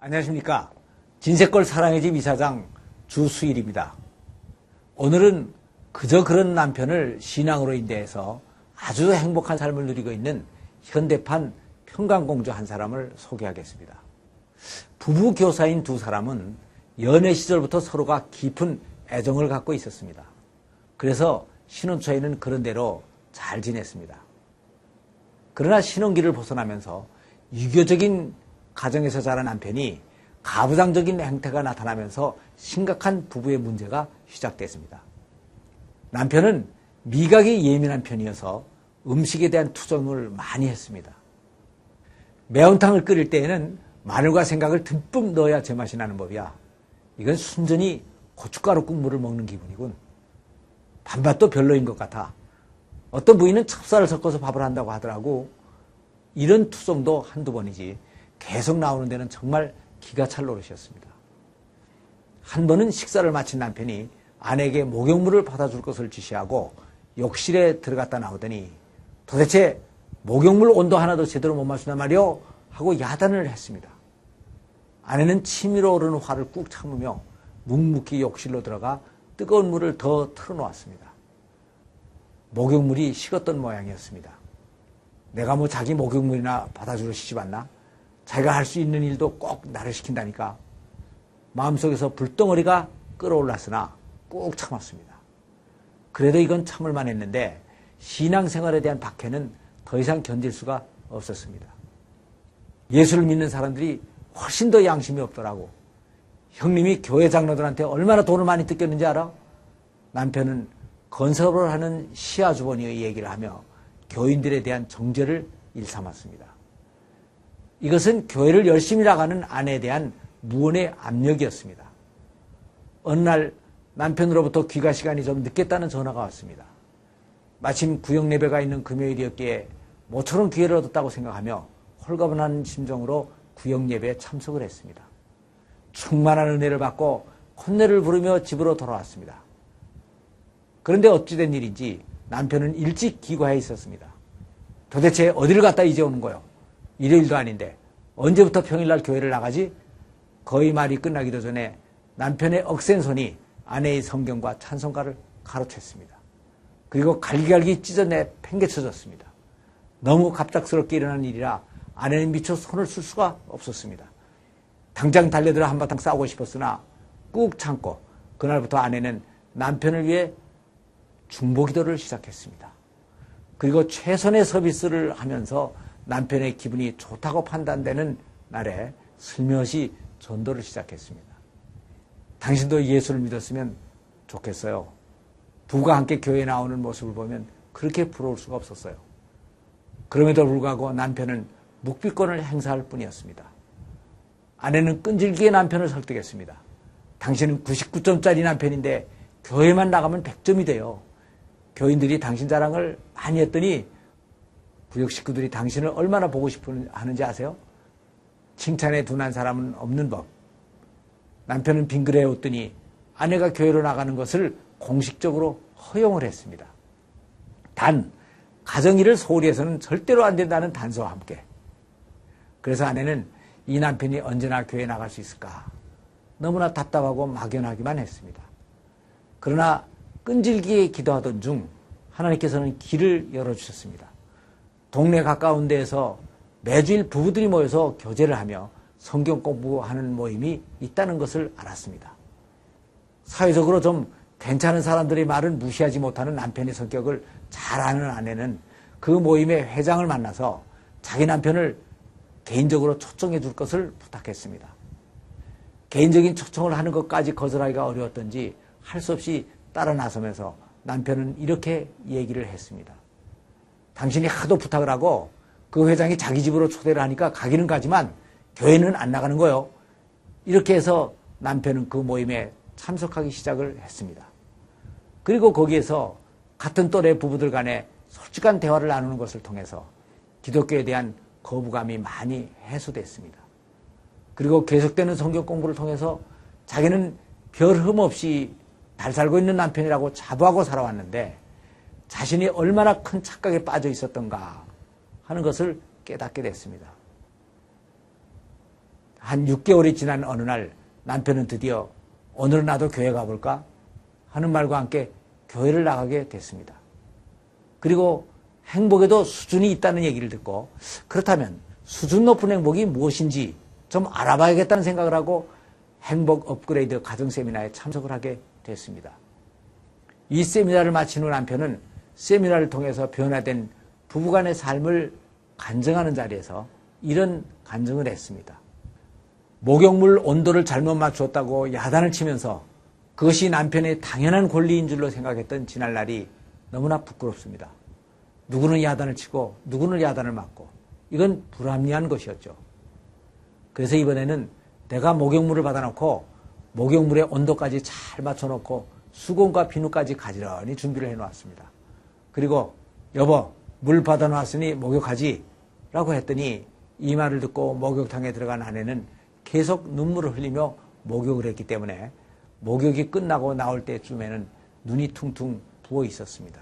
안녕하십니까. 진세걸 사랑의 집 이사장 주수일입니다. 오늘은 그저 그런 남편을 신앙으로 인도해서 아주 행복한 삶을 누리고 있는 현대판 평강공주 한 사람을 소개하겠습니다. 부부 교사인 두 사람은 연애 시절부터 서로가 깊은 애정을 갖고 있었습니다. 그래서 신혼 초에는 그런 대로 잘 지냈습니다. 그러나 신혼기를 벗어나면서 유교적인 가정에서 자란 남편이 가부장적인 행태가 나타나면서 심각한 부부의 문제가 시작됐습니다. 남편은 미각이 예민한 편이어서 음식에 대한 투정을 많이 했습니다. 매운탕을 끓일 때에는 마늘과 생강을 듬뿍 넣어야 제맛이 나는 법이야. 이건 순전히 고춧가루 국물을 먹는 기분이군. 밥맛도 별로인 것 같아. 어떤 부인은 찹쌀을 섞어서 밥을 한다고 하더라고. 이런 투정도 한두 번이지 계속 나오는 데는 정말 기가 찰 노릇이었습니다. 한 번은 식사를 마친 남편이 아내에게 목욕물을 받아줄 것을 지시하고 욕실에 들어갔다 나오더니 도대체 목욕물 온도 하나도 제대로 못 맞추나 말이오 하고 야단을 했습니다. 아내는 치밀어 오르는 화를 꾹 참으며 묵묵히 욕실로 들어가 뜨거운 물을 더 틀어놓았습니다. 목욕물이 식었던 모양이었습니다. 내가 뭐 자기 목욕물이나 받아주러 시집 왔나? 자기가 할 수 있는 일도 꼭 나를 시킨다니까. 마음속에서 불덩어리가 끓어올랐으나 꾹 참았습니다. 그래도 이건 참을만 했는데 신앙생활에 대한 박해는 더 이상 견딜 수가 없었습니다. 예수를 믿는 사람들이 훨씬 더 양심이 없더라고. 형님이 교회 장로들한테 얼마나 돈을 많이 뜯겼는지 알아? 남편은 건설을 하는 시아주버니의 얘기를 하며 교인들에 대한 정죄를 일삼았습니다. 이것은 교회를 열심히 나가는 아내에 대한 무언의 압력이었습니다. 어느 날 남편으로부터 귀가 시간이 좀 늦겠다는 전화가 왔습니다. 마침 구역 예배가 있는 금요일이었기에 모처럼 기회를 얻었다고 생각하며 홀가분한 심정으로 구역 예배에 참석을 했습니다. 충만한 은혜를 받고 콧내를 부르며 집으로 돌아왔습니다. 그런데 어찌된 일인지 남편은 일찍 귀가해 있었습니다. 도대체 어디를 갔다 이제 오는 거요? 일요일도 아닌데 언제부터 평일날 교회를 나가지? 거의 말이 끝나기도 전에 남편의 억센 손이 아내의 성경과 찬송가를 가로챘습니다. 그리고 갈기갈기 찢어내 팽개쳐졌습니다. 너무 갑작스럽게 일어난 일이라 아내는 미처 손을 쓸 수가 없었습니다. 당장 달려들어 한바탕 싸우고 싶었으나 꾹 참고 그날부터 아내는 남편을 위해 중보기도를 시작했습니다. 그리고 최선의 서비스를 하면서 남편의 기분이 좋다고 판단되는 날에 슬며시 전도를 시작했습니다. 당신도 예수를 믿었으면 좋겠어요. 부부가 함께 교회에 나오는 모습을 보면 그렇게 부러울 수가 없었어요. 그럼에도 불구하고 남편은 묵비권을 행사할 뿐이었습니다. 아내는 끈질기게 남편을 설득했습니다. 당신은 99점짜리 남편인데 교회만 나가면 100점이 돼요. 교인들이 당신 자랑을 많이 했더니 구역 식구들이 당신을 얼마나 보고 싶어 하는지 아세요? 칭찬에 둔한 사람은 없는 법. 남편은 빙그레 웃더니 아내가 교회로 나가는 것을 공식적으로 허용을 했습니다. 단 가정일을 소홀히 해서는 절대로 안 된다는 단서와 함께. 그래서 아내는 이 남편이 언제나 교회에 나갈 수 있을까 너무나 답답하고 막연하기만 했습니다. 그러나 끈질기게 기도하던 중 하나님께서는 길을 열어주셨습니다. 동네 가까운 데에서 매주일 부부들이 모여서 교제를 하며 성경 공부하는 모임이 있다는 것을 알았습니다. 사회적으로 좀 괜찮은 사람들의 말을 무시하지 못하는 남편의 성격을 잘 아는 아내는 그 모임의 회장을 만나서 자기 남편을 개인적으로 초청해 줄 것을 부탁했습니다. 개인적인 초청을 하는 것까지 거절하기가 어려웠던지 할 수 없이 따라 나서면서 남편은 이렇게 얘기를 했습니다. 당신이 하도 부탁을 하고 그 회장이 자기 집으로 초대를 하니까 가기는 가지만 교회는 안 나가는 거요. 이렇게 해서 남편은 그 모임에 참석하기 시작을 했습니다. 그리고 거기에서 같은 또래 부부들 간에 솔직한 대화를 나누는 것을 통해서 기독교에 대한 거부감이 많이 해소됐습니다. 그리고 계속되는 성경 공부를 통해서 자기는 별 흠 없이 잘 살고 있는 남편이라고 자부하고 살아왔는데 자신이 얼마나 큰 착각에 빠져 있었던가 하는 것을 깨닫게 됐습니다. 한 6개월이 지난 어느 날 남편은 드디어 오늘은 나도 교회 가볼까 하는 말과 함께 교회를 나가게 됐습니다. 그리고 행복에도 수준이 있다는 얘기를 듣고 그렇다면 수준 높은 행복이 무엇인지 좀 알아봐야겠다는 생각을 하고 행복 업그레이드 가정 세미나에 참석을 하게 됐습니다. 이 세미나를 마친 후 남편은 세미나를 통해서 변화된 부부간의 삶을 간증하는 자리에서 이런 간증을 했습니다. 목욕물 온도를 잘못 맞추었다고 야단을 치면서 그것이 남편의 당연한 권리인 줄로 생각했던 지난날이 너무나 부끄럽습니다. 누구는 야단을 치고 누구는 야단을 맞고 이건 불합리한 것이었죠. 그래서 이번에는 내가 목욕물을 받아놓고 목욕물의 온도까지 잘 맞춰놓고 수건과 비누까지 가지런히 준비를 해놓았습니다. 그리고 여보 물 받아놓았으니 목욕하지 라고 했더니 이 말을 듣고 목욕탕에 들어간 아내는 계속 눈물을 흘리며 목욕을 했기 때문에 목욕이 끝나고 나올 때쯤에는 눈이 퉁퉁 부어 있었습니다.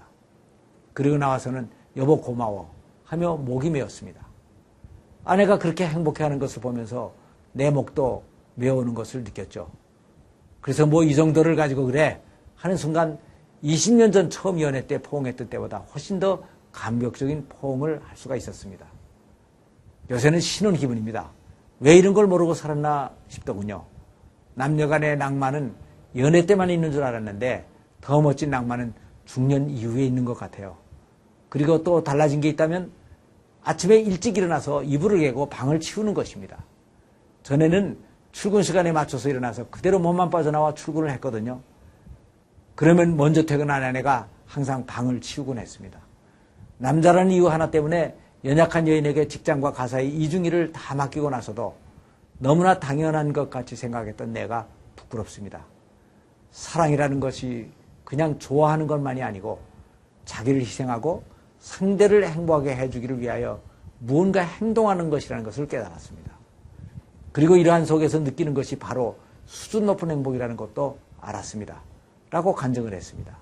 그리고 나와서는 여보 고마워 하며 목이 메었습니다. 아내가 그렇게 행복해하는 것을 보면서 내 목도 메어오는 것을 느꼈죠. 그래서 뭐 이 정도를 가지고 그래 하는 순간 20년 전 처음 연애 때 포옹했던 때보다 훨씬 더 감격적인 포옹을 할 수가 있었습니다. 요새는 신혼 기분입니다. 왜 이런 걸 모르고 살았나 싶더군요. 남녀 간의 낭만은 연애 때만 있는 줄 알았는데 더 멋진 낭만은 중년 이후에 있는 것 같아요. 그리고 또 달라진 게 있다면 아침에 일찍 일어나서 이불을 개고 방을 치우는 것입니다. 전에는 출근 시간에 맞춰서 일어나서 그대로 몸만 빠져나와 출근을 했거든요. 그러면 먼저 퇴근한 아내가 항상 방을 치우곤 했습니다. 남자라는 이유 하나 때문에 연약한 여인에게 직장과 가사의 이중일을 다 맡기고 나서도 너무나 당연한 것 같이 생각했던 내가 부끄럽습니다. 사랑이라는 것이 그냥 좋아하는 것만이 아니고 자기를 희생하고 상대를 행복하게 해주기를 위하여 무언가 행동하는 것이라는 것을 깨달았습니다. 그리고 이러한 속에서 느끼는 것이 바로 수준 높은 행복이라는 것도 알았습니다. 라고 간증을 했습니다.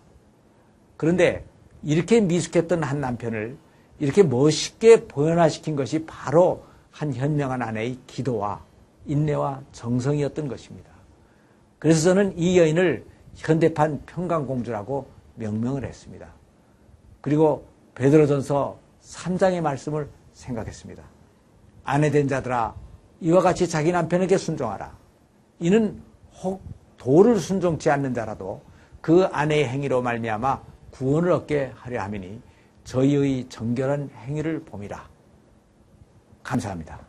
그런데 이렇게 미숙했던 한 남편을 이렇게 멋있게 변화시킨 것이 바로 한 현명한 아내의 기도와 인내와 정성이었던 것입니다. 그래서 저는 이 여인을 현대판 평강공주라고 명명을 했습니다. 그리고 베드로전서 3장의 말씀을 생각했습니다. 아내된 자들아 이와 같이 자기 남편에게 순종하라. 이는 혹 도를 순종치 않는 자라도 그 아내의 행위로 말미암아 구원을 얻게 하려 함이니 저희의 정결한 행위를 봄이라. 감사합니다.